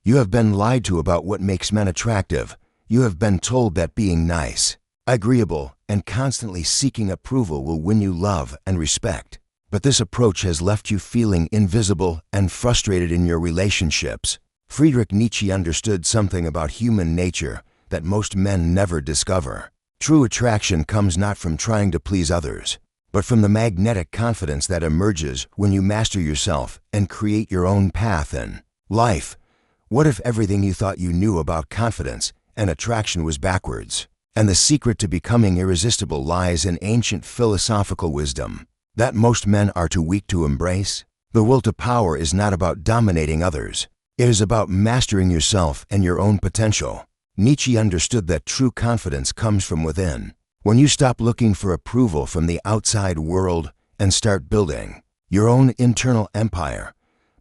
You have been lied to about what makes men attractive. You have been told that being nice, agreeable, and constantly seeking approval will win you love and respect. But this approach has left you feeling invisible and frustrated in your relationships. Friedrich Nietzsche understood something about human nature that most men never discover. True attraction comes not from trying to please others, but from the magnetic confidence that emerges when you master yourself and create your own path in life. What if everything you thought you knew about confidence and attraction was backwards? And the secret to becoming irresistible lies in ancient philosophical wisdom that most men are too weak to embrace. The will to power is not about dominating others. It is about mastering yourself and your own potential. Nietzsche understood that true confidence comes from within. When you stop looking for approval from the outside world and start building your own internal empire.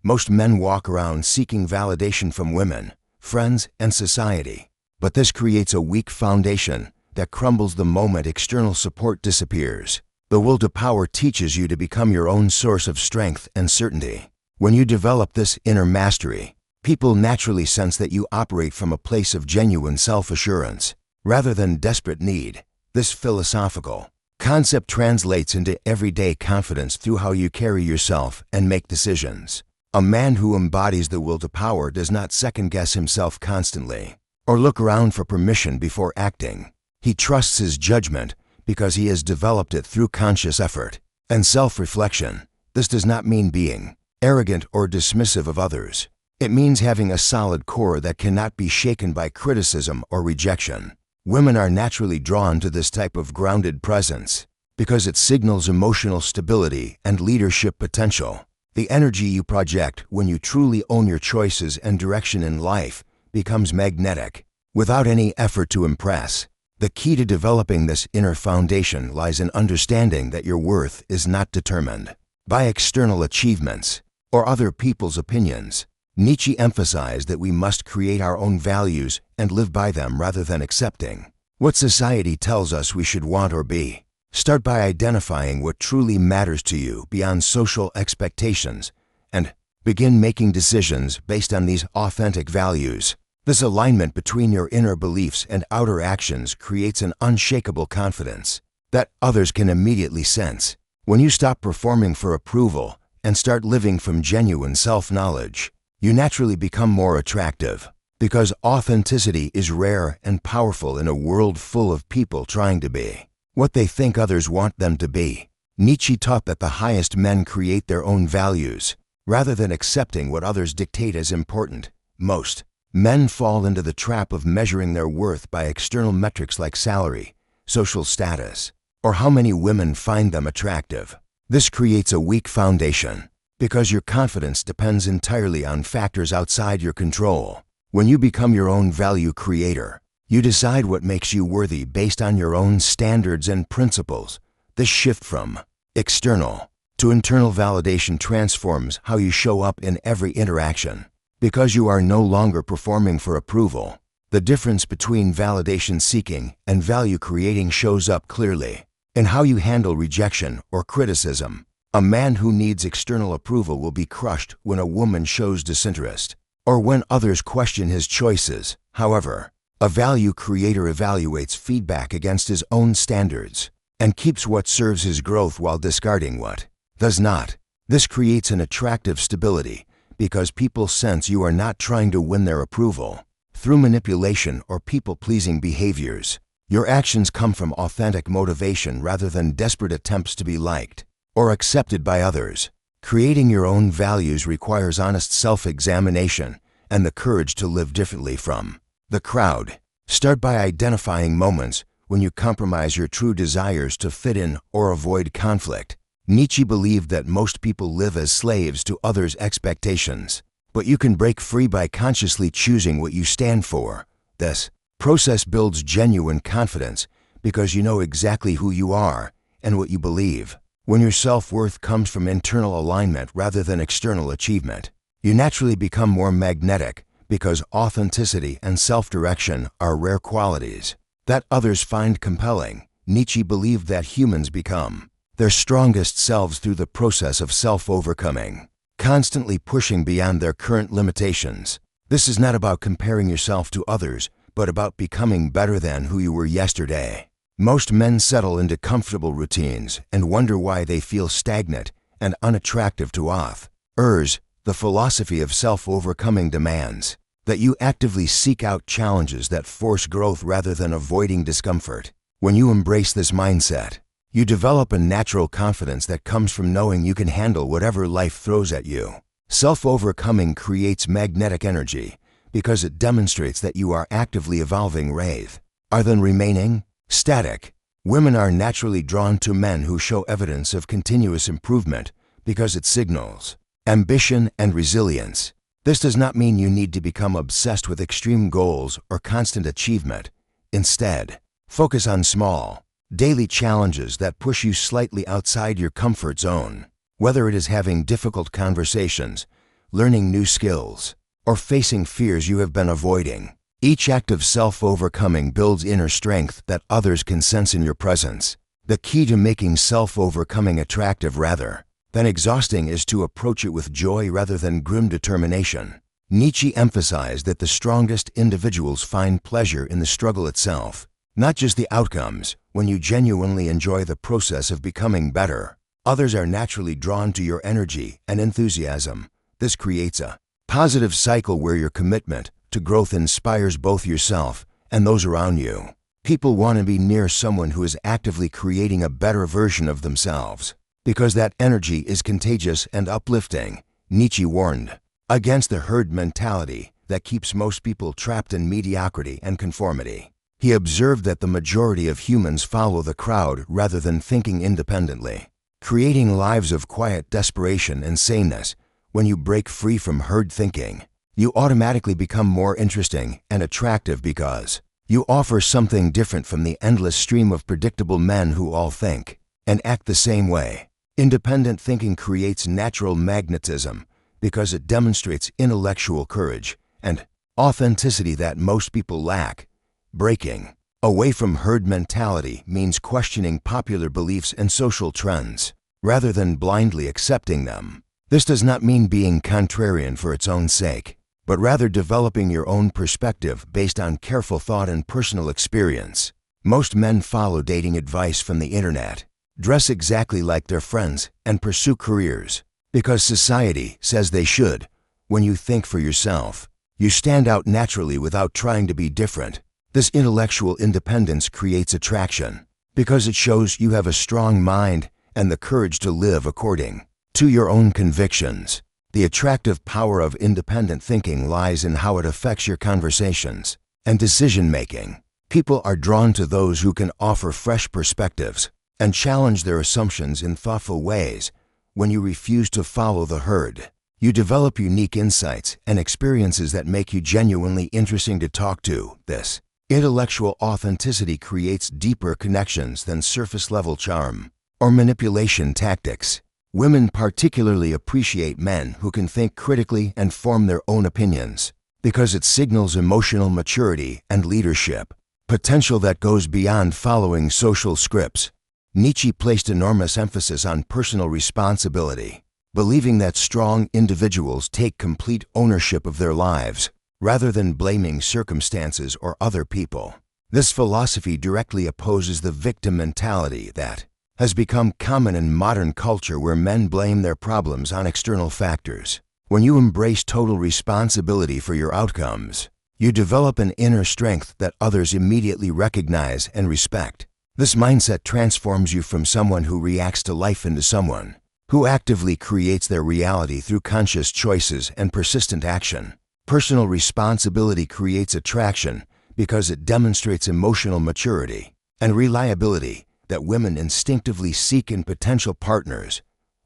Most men walk around seeking validation from women, friends, and society. But this creates a weak foundation that crumbles the moment external support disappears. The will to power teaches you to become your own source of strength and certainty. When you develop this inner mastery, people naturally sense that you operate from a place of genuine self-assurance, rather than desperate need. This philosophical concept translates into everyday confidence through how you carry yourself and make decisions. A man who embodies the will to power does not second-guess himself constantly, or look around for permission before acting. He trusts his judgment because he has developed it through conscious effort and self-reflection. This does not mean being arrogant or dismissive of others. It means having a solid core that cannot be shaken by criticism or rejection. Women are naturally drawn to this type of grounded presence because it signals emotional stability and leadership potential. The energy you project when you truly own your choices and direction in life becomes magnetic, without any effort to impress. The key to developing this inner foundation lies in understanding that your worth is not determined by external achievements or other people's opinions. Nietzsche emphasized that we must create our own values and live by them rather than accepting what society tells us we should want or be. Start by identifying what truly matters to you beyond social expectations and begin making decisions based on these authentic values. This alignment between your inner beliefs and outer actions creates an unshakable confidence that others can immediately sense. When you stop performing for approval and start living from genuine self-knowledge, you naturally become more attractive because authenticity is rare and powerful in a world full of people trying to be what they think others want them to be. Nietzsche taught that the highest men create their own values rather than accepting what others dictate as important. Most men fall into the trap of measuring their worth by external metrics like salary, social status, or how many women find them attractive. This creates a weak foundation because your confidence depends entirely on factors outside your control. When you become your own value creator, you decide what makes you worthy based on your own standards and principles. This shift from external to internal validation transforms how you show up in every interaction. Because you are no longer performing for approval, the difference between validation seeking and value creating shows up clearly in how you handle rejection or criticism. A man who needs external approval will be crushed when a woman shows disinterest or when others question his choices. However, a value creator evaluates feedback against his own standards and keeps what serves his growth while discarding what does not. This creates an attractive stability because people sense you are not trying to win their approval through manipulation or people-pleasing behaviors. Your actions come from authentic motivation rather than desperate attempts to be liked or accepted by others. Creating your own values requires honest self-examination and the courage to live differently from the crowd. Start by identifying moments when you compromise your true desires to fit in or avoid conflict. Nietzsche believed that most people live as slaves to others' expectations, but you can break free by consciously choosing what you stand for. This process builds genuine confidence because you know exactly who you are and what you believe. When your self-worth comes from internal alignment rather than external achievement, you naturally become more magnetic because authenticity and self-direction are rare qualities that others find compelling. Nietzsche believed that humans become their strongest selves through the process of self-overcoming, constantly pushing beyond their current limitations. This is not about comparing yourself to others, but about becoming better than who you were yesterday. Most men settle into comfortable routines and wonder why they feel stagnant and unattractive to others. The philosophy of self-overcoming demands that you actively seek out challenges that force growth rather than avoiding discomfort. When you embrace this mindset, you develop a natural confidence that comes from knowing you can handle whatever life throws at you. Self-overcoming creates magnetic energy because it demonstrates that you are actively evolving rather than remaining static. Women are naturally drawn to men who show evidence of continuous improvement because it signals ambition and resilience. This does not mean you need to become obsessed with extreme goals or constant achievement. Instead, focus on small, daily challenges that push you slightly outside your comfort zone. Whether it is having difficult conversations, learning new skills, or facing fears you have been avoiding, each act of self-overcoming builds inner strength that others can sense in your presence. The key to making self-overcoming attractive rather than exhausting is to approach it with joy rather than grim determination. Nietzsche emphasized that the strongest individuals find pleasure in the struggle itself, not just the outcomes. When you genuinely enjoy the process of becoming better, others are naturally drawn to your energy and enthusiasm. This creates a positive cycle where your commitment to growth inspires both yourself and those around you. People want to be near someone who is actively creating a better version of themselves, because that energy is contagious and uplifting. Nietzsche warned against the herd mentality that keeps most people trapped in mediocrity and conformity. He observed that the majority of humans follow the crowd rather than thinking independently, creating lives of quiet desperation and sameness. When you break free from herd thinking, you automatically become more interesting and attractive because you offer something different from the endless stream of predictable men who all think and act the same way. Independent thinking creates natural magnetism because it demonstrates intellectual courage and authenticity that most people lack. Breaking away from herd mentality means questioning popular beliefs and social trends rather than blindly accepting them. This does not mean being contrarian for its own sake, but rather developing your own perspective based on careful thought and personal experience. Most men follow dating advice from the internet, dress exactly like their friends, and pursue careers because society says they should. When you think for yourself, you stand out naturally without trying to be different. This intellectual independence creates attraction because it shows you have a strong mind and the courage to live according to your own convictions. The attractive power of independent thinking lies in how it affects your conversations and decision-making. People are drawn to those who can offer fresh perspectives and challenge their assumptions in thoughtful ways. When you refuse to follow the herd, you develop unique insights and experiences that make you genuinely interesting to talk to. This intellectual authenticity creates deeper connections than surface-level charm or manipulation tactics. Women particularly appreciate men who can think critically and form their own opinions because it signals emotional maturity and leadership, potential that goes beyond following social scripts. Nietzsche placed enormous emphasis on personal responsibility, believing that strong individuals take complete ownership of their lives rather than blaming circumstances or other people. This philosophy directly opposes the victim mentality that has become common in modern culture, where men blame their problems on external factors. When you embrace total responsibility for your outcomes, you develop an inner strength that others immediately recognize and respect. This mindset transforms you from someone who reacts to life into someone who actively creates their reality through conscious choices and persistent action. Personal responsibility creates attraction because it demonstrates emotional maturity and reliability that women instinctively seek in potential partners.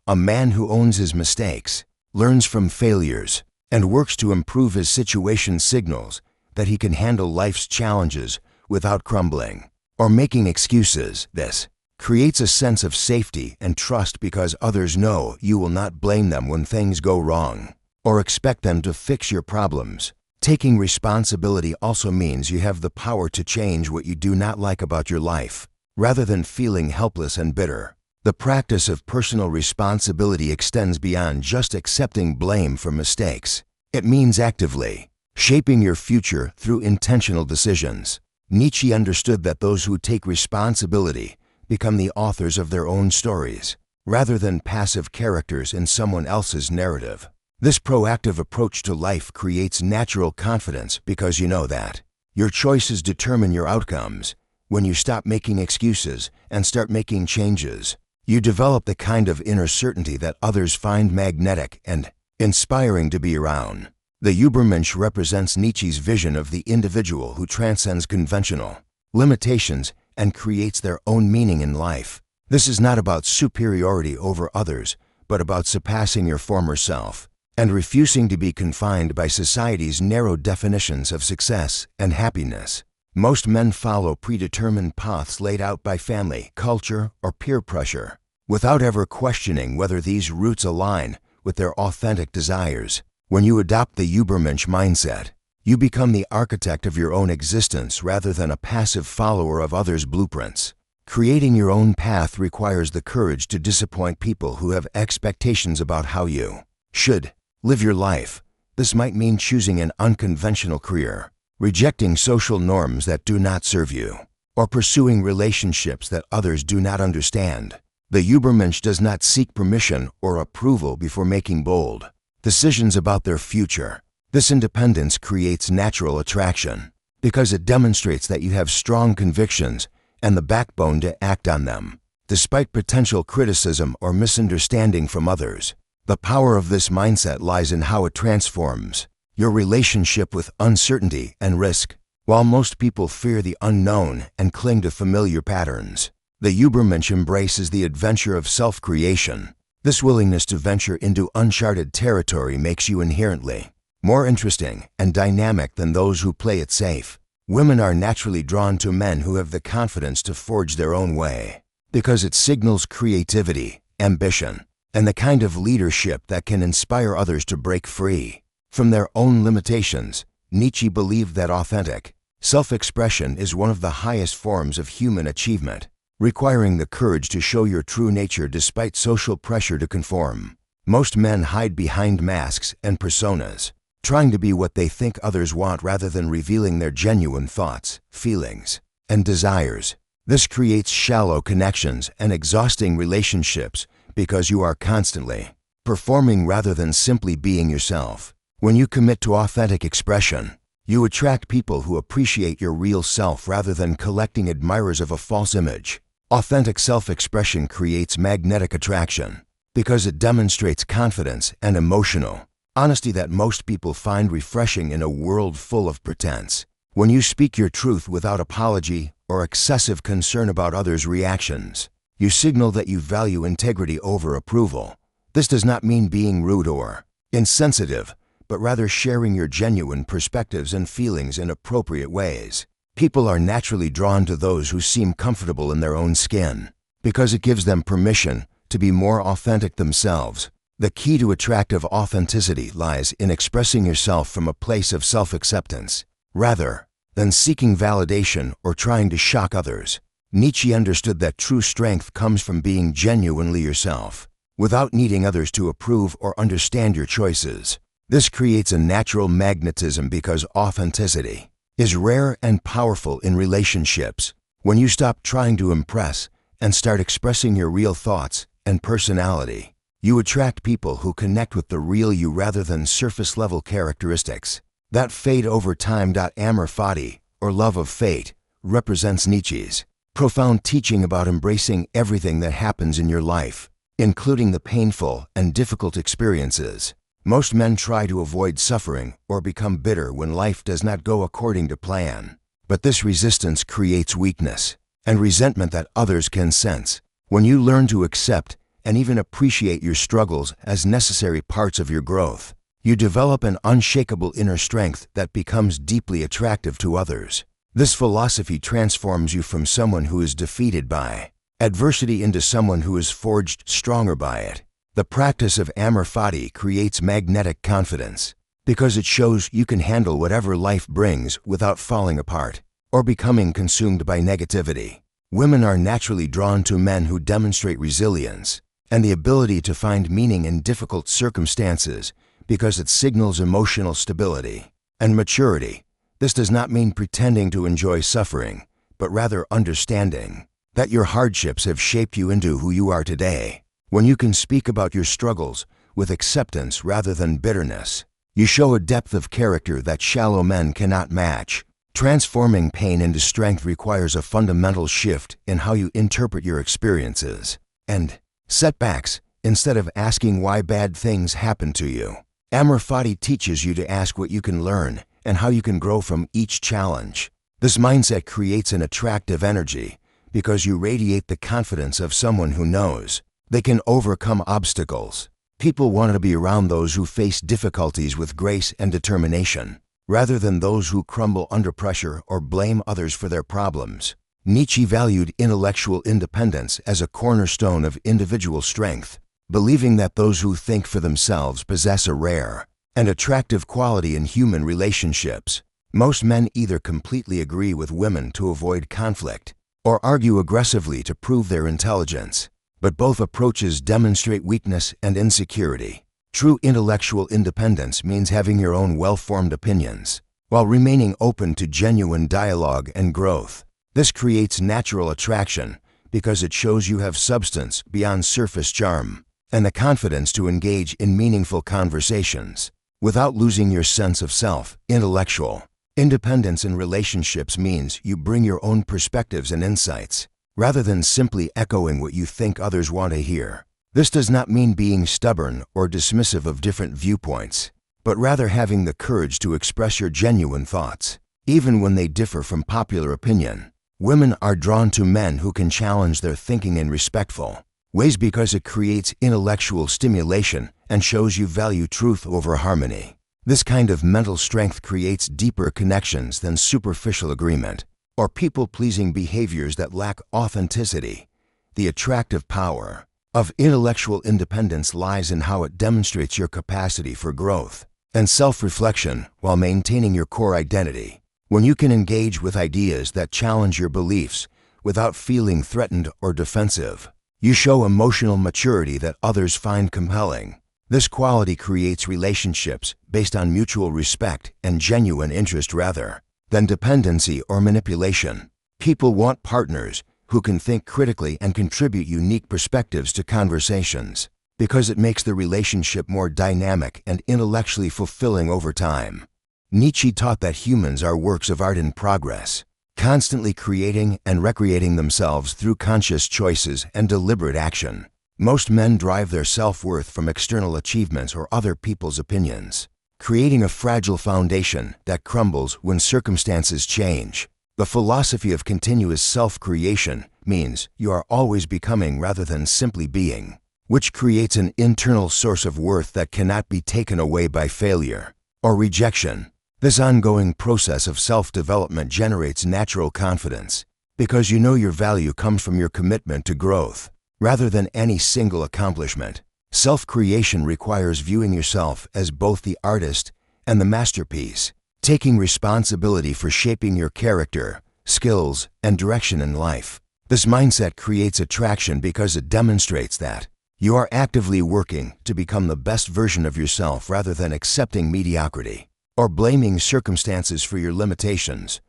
A man who owns his mistakes, learns from failures, and works to improve his situation signals that he can handle life's challenges without crumbling or making excuses. This creates a sense of safety and trust because others know you will not blame them when things go wrong or expect them to fix your problems. Taking responsibility also means you have the power to change what you do not like about your life, rather than feeling helpless and bitter. The practice of personal responsibility extends beyond just accepting blame for mistakes. It means actively shaping your future through intentional decisions. Nietzsche understood that those who take responsibility become the authors of their own stories, rather than passive characters in someone else's narrative. This proactive approach to life creates natural confidence because you know that your choices determine your outcomes. When you stop making excuses and start making changes, you develop the kind of inner certainty that others find magnetic and inspiring to be around. The Übermensch represents Nietzsche's vision of the individual who transcends conventional limitations and creates their own meaning in life. This is not about superiority over others, but about surpassing your former self and refusing to be confined by society's narrow definitions of success and happiness. Most men follow predetermined paths laid out by family, culture, or peer pressure, without ever questioning whether these routes align with their authentic desires. When you adopt the Übermensch mindset, you become the architect of your own existence rather than a passive follower of others' blueprints. Creating your own path requires the courage to disappoint people who have expectations about how you should live your life. This might mean choosing an unconventional career, rejecting social norms that do not serve you, or pursuing relationships that others do not understand. The Übermensch does not seek permission or approval before making bold decisions about their future. This independence creates natural attraction because it demonstrates that you have strong convictions and the backbone to act on them, despite potential criticism or misunderstanding from others. The power of this mindset lies in how it transforms your relationship with uncertainty and risk. While most people fear the unknown and cling to familiar patterns, the Übermensch embraces the adventure of self-creation. This willingness to venture into uncharted territory makes you inherently more interesting and dynamic than those who play it safe. Women are naturally drawn to men who have the confidence to forge their own way because it signals creativity, ambition, and the kind of leadership that can inspire others to break free from their own limitations. Nietzsche believed that authentic self-expression is one of the highest forms of human achievement, requiring the courage to show your true nature despite social pressure to conform. Most men hide behind masks and personas, trying to be what they think others want rather than revealing their genuine thoughts, feelings, and desires. This creates shallow connections and exhausting relationships because you are constantly performing rather than simply being yourself. When you commit to authentic expression, you attract people who appreciate your real self rather than collecting admirers of a false image. Authentic self-expression creates magnetic attraction because it demonstrates confidence and emotional honesty that most people find refreshing in a world full of pretense. When you speak your truth without apology or excessive concern about others' reactions, you signal that you value integrity over approval. This does not mean being rude or insensitive, but rather sharing your genuine perspectives and feelings in appropriate ways. People are naturally drawn to those who seem comfortable in their own skin because it gives them permission to be more authentic themselves. The key to attractive authenticity lies in expressing yourself from a place of self-acceptance, rather than seeking validation or trying to shock others. Nietzsche understood that true strength comes from being genuinely yourself, without needing others to approve or understand your choices. This creates a natural magnetism because authenticity is rare and powerful in relationships. When you stop trying to impress and start expressing your real thoughts and personality, you attract people who connect with the real you rather than surface-level characteristics that fade over time. Amor fati, or love of fate, represents Nietzsche's profound teaching about embracing everything that happens in your life, including the painful and difficult experiences. Most men try to avoid suffering or become bitter when life does not go according to plan. But this resistance creates weakness and resentment that others can sense. When you learn to accept and even appreciate your struggles as necessary parts of your growth, you develop an unshakable inner strength that becomes deeply attractive to others. This philosophy transforms you from someone who is defeated by adversity into someone who is forged stronger by it. The practice of amor fati creates magnetic confidence because it shows you can handle whatever life brings without falling apart or becoming consumed by negativity. Women are naturally drawn to men who demonstrate resilience and the ability to find meaning in difficult circumstances because it signals emotional stability. And maturity. This does not mean pretending to enjoy suffering, but rather understanding that your hardships have shaped you into who you are today. When you can speak about your struggles with acceptance rather than bitterness, you show a depth of character that shallow men cannot match. Transforming pain into strength requires a fundamental shift in how you interpret your experiences and setbacks instead of asking why bad things happen to you. Amr Fati teaches you to ask what you can learn and how you can grow from each challenge. This mindset creates an attractive energy because you radiate the confidence of someone who knows they can overcome obstacles. People want to be around those who face difficulties with grace and determination, rather than those who crumble under pressure or blame others for their problems. Nietzsche valued intellectual independence as a cornerstone of individual strength, believing that those who think for themselves possess a rare and attractive quality in human relationships. Most men either completely agree with women to avoid conflict or argue aggressively to prove their intelligence, but both approaches demonstrate weakness and insecurity. True intellectual independence means having your own well-formed opinions, while remaining open to genuine dialogue and growth. This creates natural attraction because it shows you have substance beyond surface charm and the confidence to engage in meaningful conversations without losing your sense of self. Intellectual independence in relationships means you bring your own perspectives and insights, rather than simply echoing what you think others want to hear. This does not mean being stubborn or dismissive of different viewpoints, but rather having the courage to express your genuine thoughts, even when they differ from popular opinion. Women are drawn to men who can challenge their thinking in respectful ways because it creates intellectual stimulation and shows you value truth over harmony. This kind of mental strength creates deeper connections than superficial agreement or people-pleasing behaviors that lack authenticity. The attractive power of intellectual independence lies in how it demonstrates your capacity for growth and self-reflection while maintaining your core identity. When you can engage with ideas that challenge your beliefs without feeling threatened or defensive, you show emotional maturity that others find compelling. This quality creates relationships based on mutual respect and genuine interest rather than dependency or manipulation. People want partners who can think critically and contribute unique perspectives to conversations, because it makes the relationship more dynamic and intellectually fulfilling over time. Nietzsche taught that humans are works of art in progress, constantly creating and recreating themselves through conscious choices and deliberate action. Most men derive their self-worth from external achievements or other people's opinions, creating a fragile foundation that crumbles when circumstances change. The philosophy of continuous self-creation means you are always becoming rather than simply being, which creates an internal source of worth that cannot be taken away by failure or rejection. This ongoing process of self-development generates natural confidence because you know your value comes from your commitment to growth rather than any single accomplishment. Self-creation requires viewing yourself as both the artist and the masterpiece, taking responsibility for shaping your character, skills, and direction in life. This mindset creates attraction because it demonstrates that you are actively working to become the best version of yourself rather than accepting mediocrity or blaming circumstances for your limitations.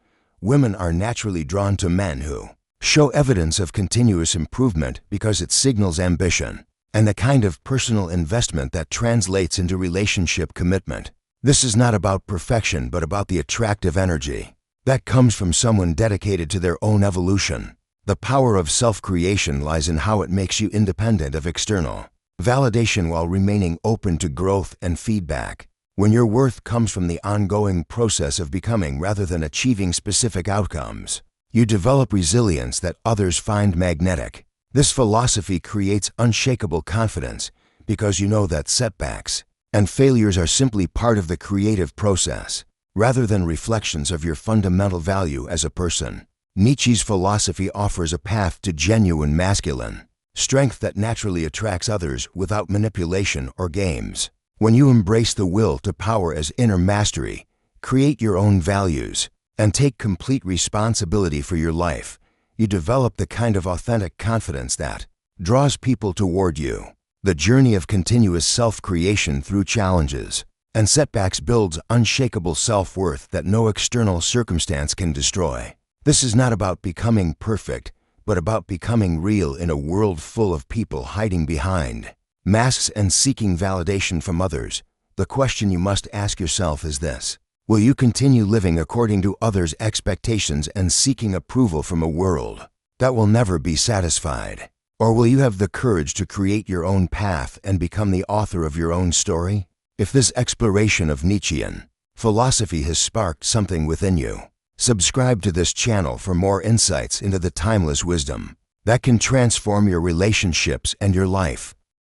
Women are naturally drawn to men who show evidence of continuous improvement because it signals ambition and the kind of personal investment that translates into relationship commitment. This is not about perfection, but about the attractive energy that comes from someone dedicated to their own evolution. The power of self-creation lies in how it makes you independent of external validation while remaining open to growth and feedback. When your worth comes from the ongoing process of becoming rather than achieving specific outcomes, you develop resilience that others find magnetic. This philosophy creates unshakable confidence because you know that setbacks and failures are simply part of the creative process, rather than reflections of your fundamental value as a person. Nietzsche's philosophy offers a path to genuine masculine strength that naturally attracts others without manipulation or games. When you embrace the will to power as inner mastery, create your own values, and take complete responsibility for your life, you develop the kind of authentic confidence that draws people toward you. The journey of continuous self-creation through challenges and setbacks builds unshakable self-worth that no external circumstance can destroy. This is not about becoming perfect, but about becoming real in a world full of people hiding behind masks and seeking validation from others. The question you must ask yourself is this: will you continue living according to others' expectations and seeking approval from a world that will never be satisfied? Or will you have the courage to create your own path and become the author of your own story? If this exploration of Nietzschean philosophy has sparked something within you, subscribe to this channel for more insights into the timeless wisdom that can transform your relationships and your life.